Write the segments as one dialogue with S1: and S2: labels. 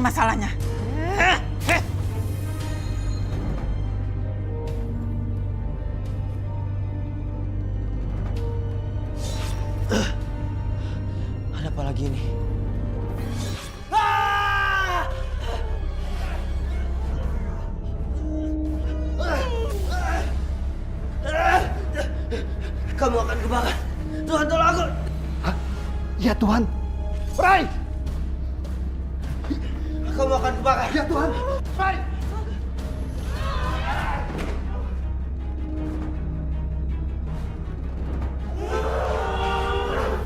S1: masalahnya.
S2: Ada apa lagi nih? Kamu akan kebakar. Tuhan tolong aku.
S3: Hah? Ya Tuhan. Rai!
S2: Kamu akan kebakar.
S3: Ya Tuhan. Rai!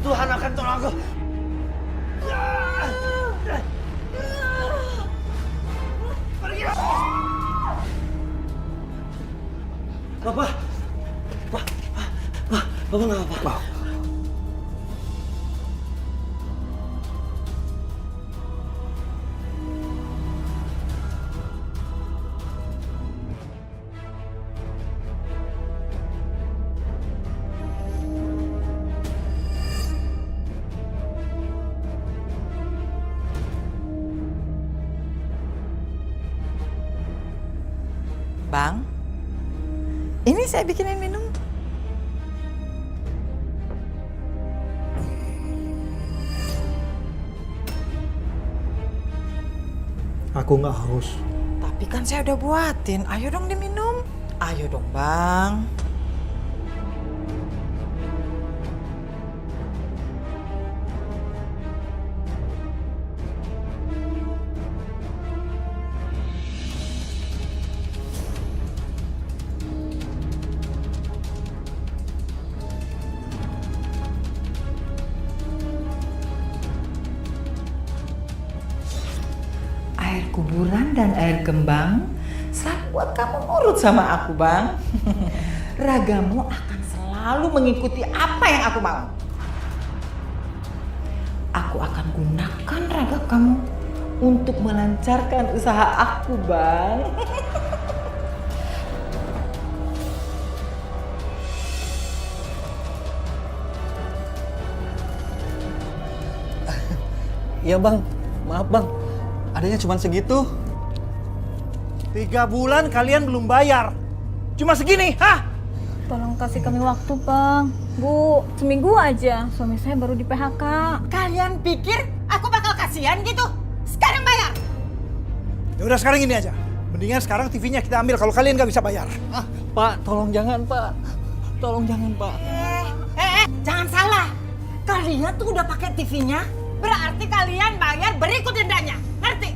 S2: Tuhan akan tolong aku. Pergi. Bapak. Bapak nggak apa-apa.
S1: Bang, ini saya bikinin minum.
S4: Aku nggak haus.
S1: Tapi kan saya udah buatin. Ayo dong diminum. Ayo dong, Bang. Air kuburan dan air kembang selalu buat kamu nurut sama aku, Bang. Ragamu akan selalu mengikuti apa yang aku mau. Aku akan gunakan raga kamu untuk melancarkan usaha aku, Bang.
S2: Iya bang, maaf bang. Adanya cuma segitu.
S4: 3 bulan kalian belum bayar. Cuma segini, hah?
S5: Tolong kasih kami waktu, Bang. Bu, seminggu aja. Suami saya baru di PHK.
S1: Kalian pikir aku bakal kasihan gitu? Sekarang bayar.
S4: Ya udah sekarang ini aja. Mendingan sekarang TV-nya kita ambil kalau kalian nggak bisa bayar.
S2: Ah, Pak, tolong jangan Pak. Tolong jangan Pak.
S1: Jangan salah. Kalian tuh udah pakai TV-nya, berarti kalian bayar berikut dendanya. Ngerti?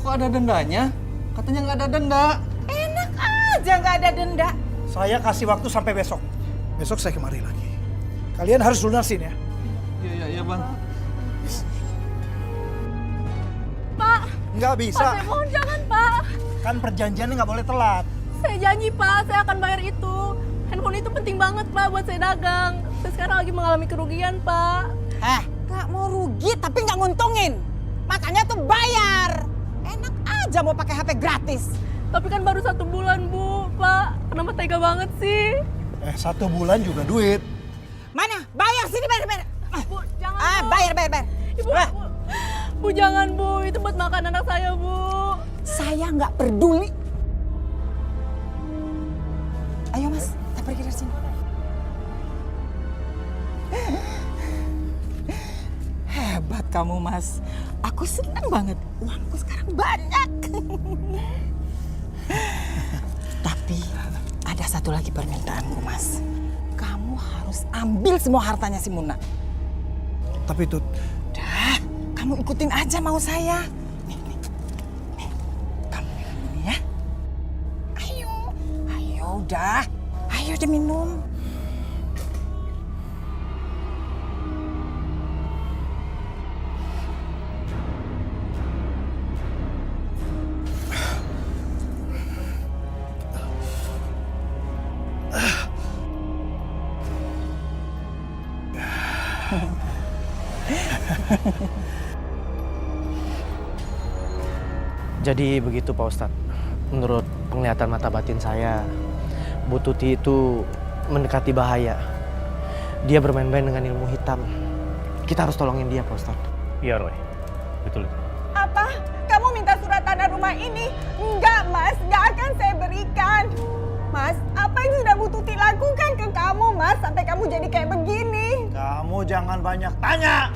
S2: Kok ada dendanya? Katanya nggak ada denda.
S1: Enak aja nggak ada denda.
S4: Saya kasih waktu sampai besok. Besok saya kemari lagi. Kalian harus lunasin ya.
S2: Iya bang.
S5: Pak,
S4: Nggak
S5: Pak,
S4: bisa.
S5: saya mohon jangan, Pak.
S4: Kan perjanjiannya nggak boleh telat.
S5: Saya janji, Pak, saya akan bayar itu. Handphone itu penting banget, Pak, buat saya dagang. Saya sekarang lagi mengalami kerugian, Pak.
S1: Nggak mau rugi tapi nggak nguntungin. Makanya tuh bayar. Enak aja mau pakai HP gratis.
S5: Tapi kan baru 1 bulan, Bu. Pak, kenapa tega banget sih?
S4: 1 bulan juga duit.
S1: Mana? Bayar sini, bayar.
S5: Bu, jangan, Bu.
S1: Bayar.
S5: Ibu, Bu. Bu, jangan, Bu. Itu buat makan anak saya, Bu.
S1: Saya nggak peduli. Ayo Mas, kita pergi dari sini. Hebat kamu Mas. Aku senang banget. Uangku sekarang banyak. Tapi ada satu lagi permintaanku Mas. Kamu harus ambil semua hartanya si Muna.
S4: Tapi Tut,
S1: Udah, kamu ikutin aja mau saya. Nih. Kamu minum ini ya. Ayo udah. Ayo diminum.
S6: Jadi begitu Pak Ustadz, menurut penglihatan mata batin saya, Bu Tuti itu mendekati bahaya. Dia bermain-main dengan ilmu hitam. Kita harus tolongin dia Pak Ustadz.
S7: Iya Roy, betul.
S1: Apa? Kamu
S7: tanah rumah ini. Enggak, Mas. Enggak akan saya berikan. Mas, apa yang sudah Bu Tuti lakukan ke kamu, Mas? Sampai kamu jadi kayak begini.
S3: Kamu jangan banyak tanya.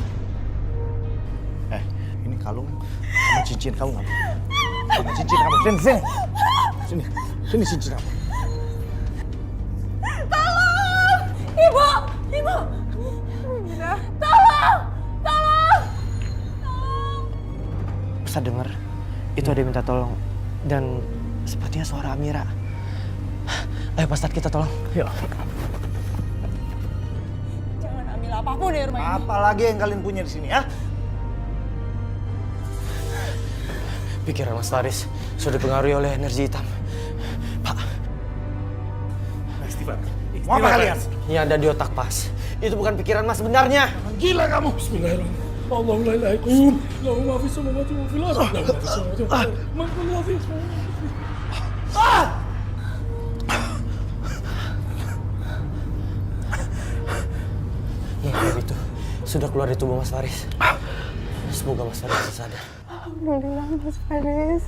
S3: Ini kalung sama cincin kamu nggak? Sama cincin kamu. Sini cincin kamu.
S7: Tolong! Ibu! Ibu! Tolong! Tolong!
S6: Bisa dengar itu ada yang minta tolong dan sepertinya suara Amira. Ayo Pak Ustadz, kita tolong. Yuk.
S7: Jangan ambil apapun dari rumah ini.
S3: Apa lagi yang kalian punya di sini ya?
S6: Pikiran Mas Faris sudah dipengaruhi oleh energi hitam. Pak,
S3: Mau apa kalian?
S6: ini ada di otak Pas. Itu bukan pikiran Mas sebenarnya.
S3: Gila kamu.
S8: Bismillahirrahmanirrahim. Allahu la ilaha illallah. Lahu ma fis samawati wa fil ardi. Lahu ma fis samawati wa fil ardi. Man kullu fi
S6: Ya, itu sudah keluar dari tubuh Mas Faris. Semoga Mas Faris bisa sadar.
S7: Alhamdulillah, Mas Faris.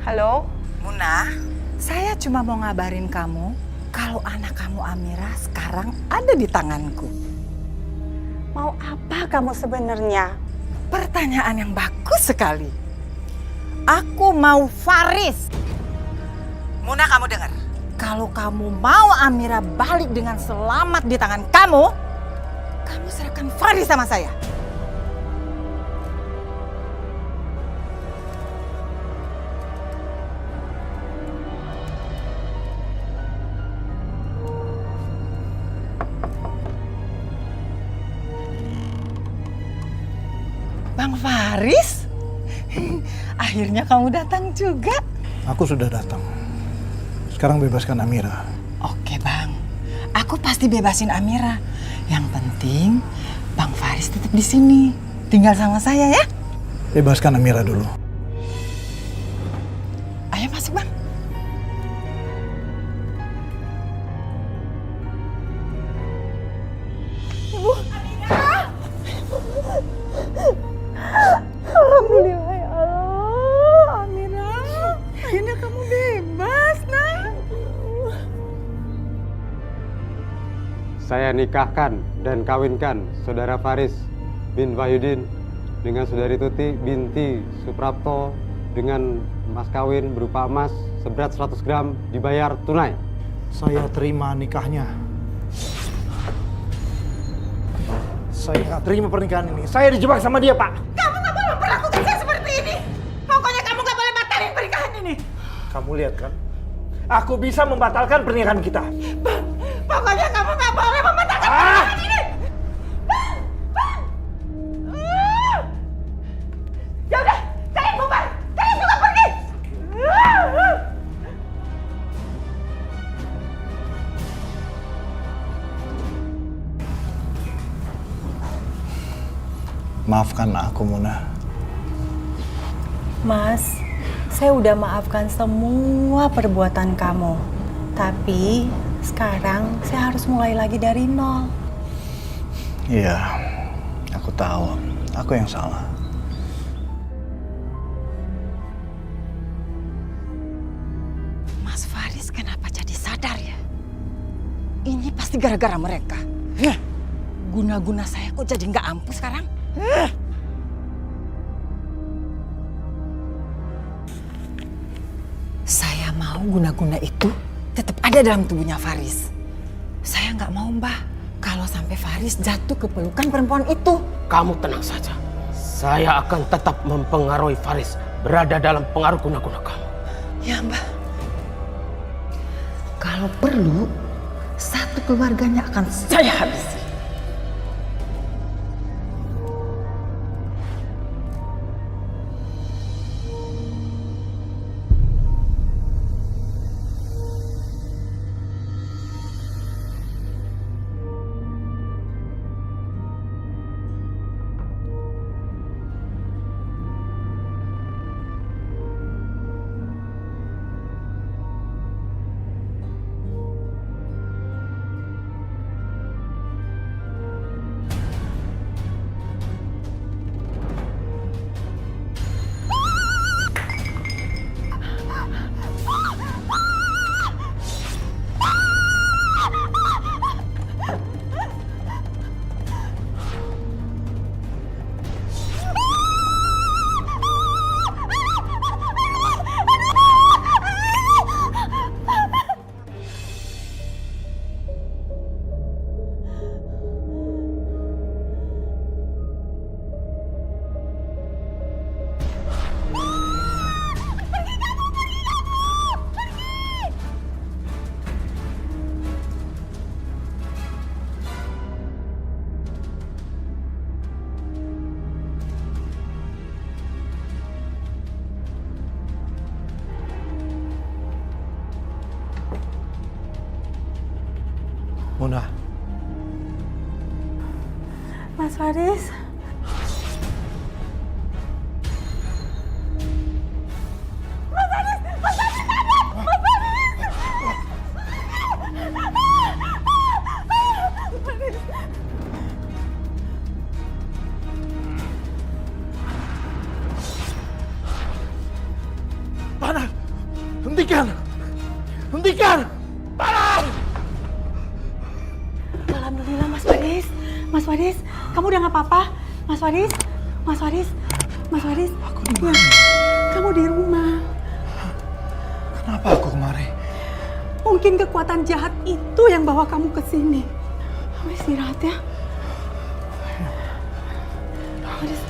S9: Halo?
S10: Muna, saya cuma mau ngabarin kamu kalau anak kamu Amira sekarang ada di tanganku.
S7: Mau apa kamu sebenarnya?
S10: Pertanyaan yang bagus sekali. Aku mau Faris. Muna, kamu dengar. Kalau kamu mau Amira balik dengan selamat di tangan kamu serahkan Faris sama saya. Bang Faris, akhirnya kamu datang juga.
S4: Aku sudah datang. Sekarang bebaskan Amira.
S10: Oke Bang, aku pasti bebasin Amira. Yang penting Bang Faris tetap di sini, tinggal sama saya ya.
S4: Bebaskan Amira dulu.
S10: Ayo masuk Bang.
S7: Ibu, Amira! Alhamdulillah ya Allah, Amira. Akhirnya kamu bebas, nak.
S11: Saya nikahkan dan kawinkan Saudara Faris bin Wahyudin dengan Saudari Tuti binti Suprapto dengan mas kawin berupa emas seberat 100 gram dibayar tunai.
S4: Saya terima nikahnya. Saya nggak terima pernikahan ini. Saya dijebak sama dia, Pak.
S10: Kamu nggak boleh memperlakukan saya seperti ini. Pokoknya kamu nggak boleh batalin pernikahan ini.
S4: Kamu lihat kan? Aku bisa membatalkan pernikahan kita.
S10: Bang, pokoknya kamu nggak boleh membatalkan pernikahan ini. Bang. Ya udah, kalian bubar. Kalian juga pergi.
S4: Maafkan aku, Muna.
S7: Mas, saya udah maafkan semua perbuatan kamu. Tapi sekarang saya harus mulai lagi dari nol.
S4: Iya, aku tahu. Aku yang salah.
S10: Mas Faris kenapa jadi sadar ya? Ini pasti gara-gara mereka. Guna-guna saya kok jadi nggak ampuh sekarang? Saya mau guna-guna itu tetap ada dalam tubuhnya Faris. Saya nggak mau Mbah kalau sampai Faris jatuh ke pelukan perempuan itu.
S6: Kamu tenang saja. saya akan tetap mempengaruhi Faris berada dalam pengaruh guna-guna kamu.
S10: Ya Mbak. Kalau perlu, satu keluarganya akan saya habisi.
S3: Muna,
S7: Mas Faris.
S3: Panah! Hentikan! Hentikan! Panah!
S7: Alhamdulillah Mas Faris. Mas Faris, kamu udah nggak apa-apa? Mas Faris, Mas Faris, Mas Faris.
S3: Aku di mana?
S7: Kamu di rumah.
S3: Kenapa aku kemari?
S7: Mungkin kekuatan jahat itu yang bawa kamu ke sini. Kamu istirahat ya. Faris.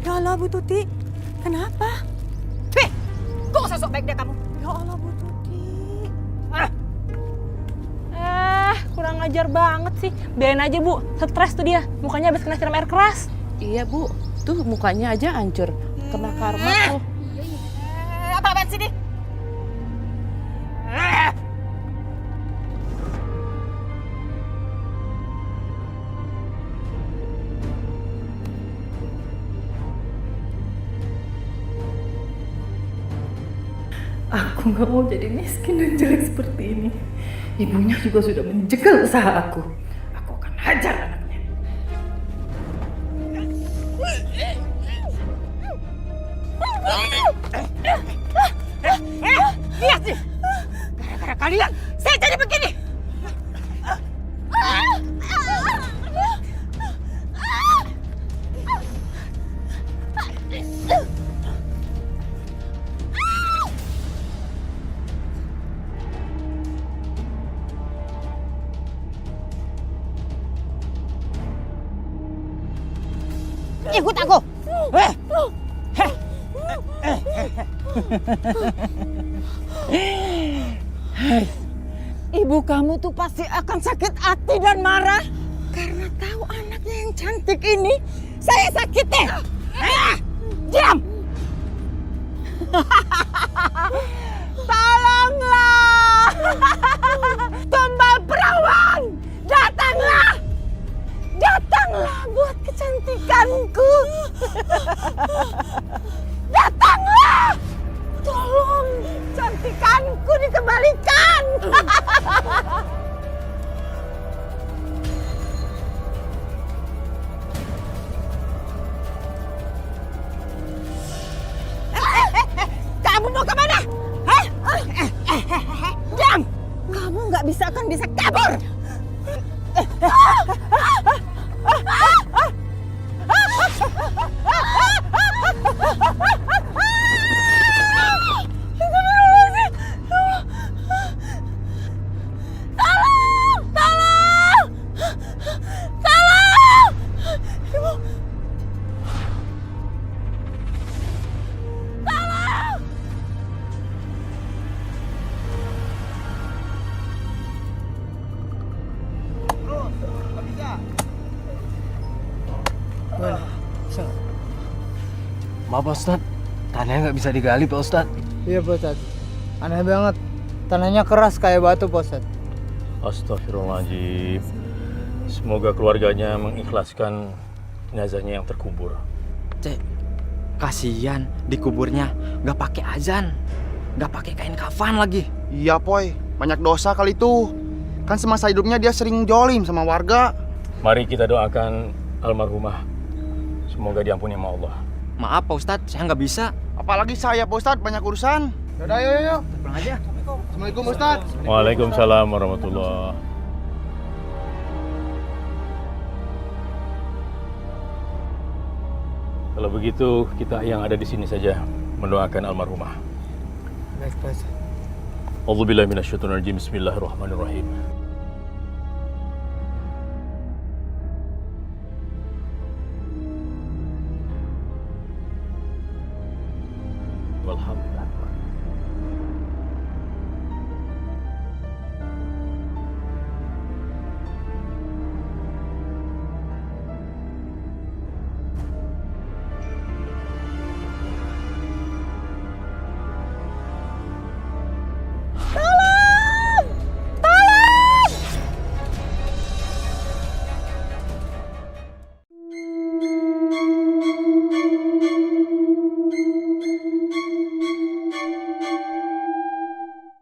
S7: Ya Allah, Bu Tuti. Kenapa?
S10: Kok sosok baik deh kamu?
S7: Ya Allah, Bu Tuti.
S5: Kurang ajar banget sih. Biarin aja Bu, stres tuh dia. Mukanya habis kena siram air keras.
S9: Iya Bu, tuh mukanya aja hancur. Kena karma tuh.
S10: Apa-apaan sih nih?
S1: Aku nggak mau jadi miskin dan jelek seperti ini. Ibunya juga sudah menjegal usaha aku. Aku akan hajar anaknya.
S10: Lihat sih, gara-gara kalian saya jadi begini. Ikut aku. Ibu kamu tuh pasti akan sakit hati dan marah karena tahu anaknya yang cantik ini saya sakiti. Diam. Tolonglah. Tumbal perawan, datanglah. Datanglah buat kecantikanku. Datanglah. Tolong cantikanku dikembalikan. Kamu mau kemana? Hah? Diam. Kamu nggak akan bisa kabur.
S6: Maaf Pak Ustadz, tanahnya nggak bisa digali Pak Ustadz.
S2: Iya Pak Ustadz. Aneh banget. Tanahnya keras kayak batu Pak Ustadz.
S8: Astagfirullahaladzim. Semoga keluarganya mengikhlaskan jenazahnya yang terkubur.
S2: Cek, kasihan dikuburnya nggak pakai azan, nggak pakai kain kafan lagi.
S3: Iya Poy, banyak dosa kali itu. Kan semasa hidupnya dia sering jolim sama warga.
S8: Mari kita doakan almarhumah. Semoga diampuni sama Allah.
S2: Maaf Pak Ustadz, saya nggak bisa.
S3: Apalagi saya Pak Ustadz, banyak urusan. Yaudah, yuk.
S2: Pulang aja.
S3: Assalamualaikum Ustadz.
S8: Waalaikumsalam warahmatullahi. Kalau begitu kita yang ada di sini saja mendoakan almarhumah.
S2: Baik Pak Ustadz.
S8: A'udzubillahi minasyaitonirrajim. Bismillahirrahmanirrahim. Walhamdulillah.